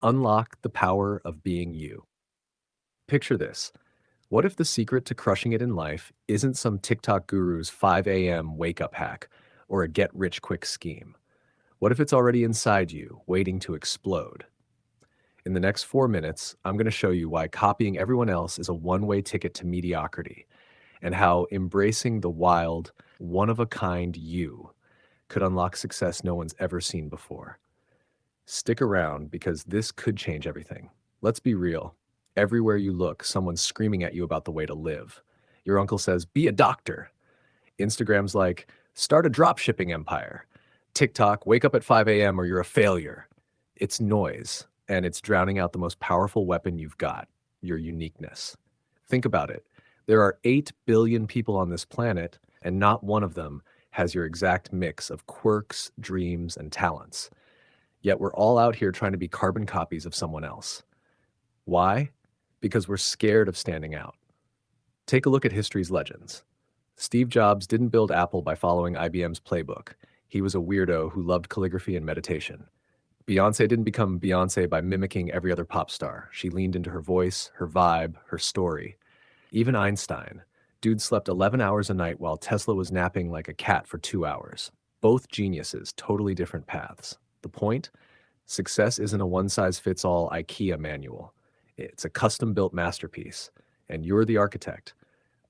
Unlock the power of being you. Picture this. What if the secret to crushing it in life isn't some TikTok guru's 5 a.m. wake up hack or a get rich quick scheme? What if it's already inside you, waiting to explode? In the next 4 minutes, I'm going to show you why copying everyone else is a one-way ticket to mediocrity and how embracing the wild, one-of-a-kind you could unlock success no one's ever seen before. Stick around because this could change everything. Let's be real. Everywhere you look, someone's screaming at you about the way to live. Your uncle says, be a doctor. Instagram's like, start a drop shipping empire. TikTok, wake up at 5 a.m. or you're a failure. It's noise, and it's drowning out the most powerful weapon you've got, your uniqueness. Think about it. There are 8 billion people on this planet, and not one of them has your exact mix of quirks, dreams, and talents. Yet we're all out here trying to be carbon copies of someone else. Why? Because we're scared of standing out. Take a look at history's legends. Steve Jobs didn't build Apple by following IBM's playbook. He was a weirdo who loved calligraphy and meditation. Beyoncé didn't become Beyoncé by mimicking every other pop star. She leaned into her voice, her vibe, her story. Even Einstein. Dude slept 11 hours a night while Tesla was napping like a cat for 2 hours. Both geniuses, totally different paths. The point? Success isn't a one-size-fits-all IKEA manual. It's a custom-built masterpiece, and you're the architect.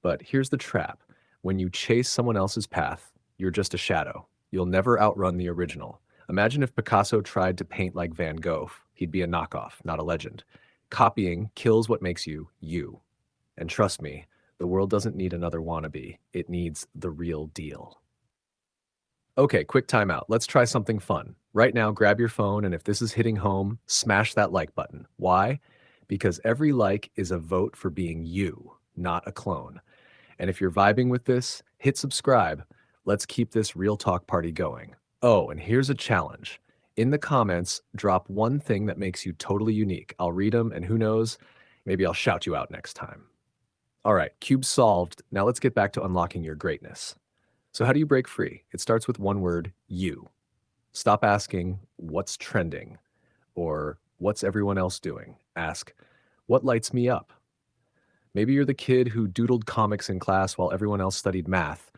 But here's the trap. When you chase someone else's path, you're just a shadow. You'll never outrun the original. Imagine if Picasso tried to paint like Van Gogh. He'd be a knockoff, not a legend. Copying kills what makes you, you. And trust me, the world doesn't need another wannabe. It needs the real deal. Okay, quick timeout. Let's try something fun. Right now, grab your phone, and if this is hitting home, smash that like button. Why? Because every like is a vote for being you, not a clone. And if you're vibing with this, hit subscribe. Let's keep this real talk party going. Oh, and here's a challenge. In the comments, drop one thing that makes you totally unique. I'll read them, and who knows, maybe I'll shout you out next time. All right, cube solved. Now let's get back to unlocking your greatness. So how do you break free? It starts with one word, you. Stop asking, what's trending? Or what's everyone else doing? Ask, what lights me up? Maybe you're the kid who doodled comics in class while everyone else studied math.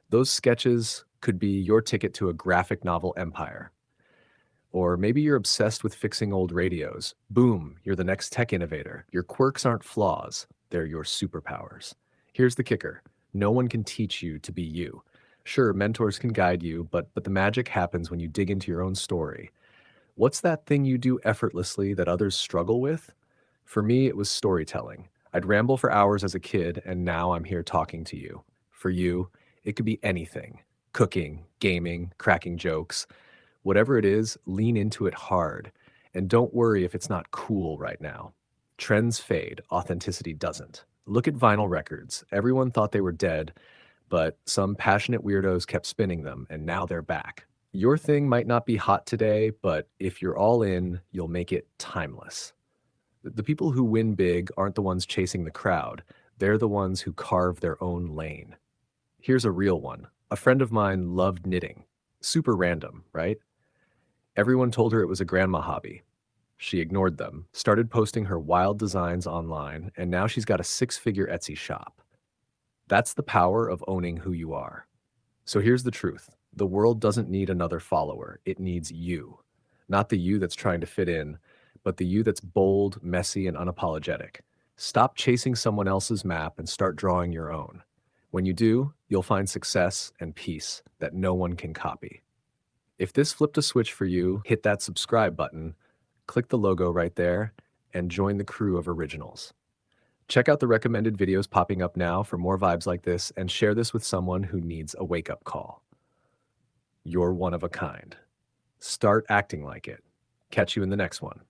Those sketches could be your ticket to a graphic novel empire. Or maybe you're obsessed with fixing old radios. Boom, you're the next tech innovator. Your quirks aren't flaws, they're your superpowers. Here's the kicker. No one can teach you to be you. Sure, mentors can guide you, but the magic happens when you dig into your own story. What's that thing you do effortlessly that others struggle with? For me, it was storytelling. I'd ramble for hours as a kid, and now I'm here talking to you. For you, it could be anything. Cooking, gaming, cracking jokes. Whatever it is, lean into it hard. And don't worry if it's not cool right now. Trends fade, authenticity doesn't. Look at vinyl records. Everyone thought they were dead, but some passionate weirdos kept spinning them, and now they're back. Your thing might not be hot today, but if you're all in, you'll make it timeless. The people who win big aren't the ones chasing the crowd. They're the ones who carve their own lane. Here's a real one. A friend of mine loved knitting. Super random, right? Everyone told her it was a grandma hobby. She ignored them, started posting her wild designs online, and now she's got a 6-figure Etsy shop. That's the power of owning who you are. So here's the truth. The world doesn't need another follower. It needs you. Not the you that's trying to fit in, but the you that's bold, messy, and unapologetic. Stop chasing someone else's map and start drawing your own. When you do, you'll find success and peace that no one can copy. If this flipped a switch for you, hit that subscribe button, click the logo right there, and join the crew of originals. Check out the recommended videos popping up now for more vibes like this, and share this with someone who needs a wake-up call. You're one of a kind. Start acting like it. Catch you in the next one.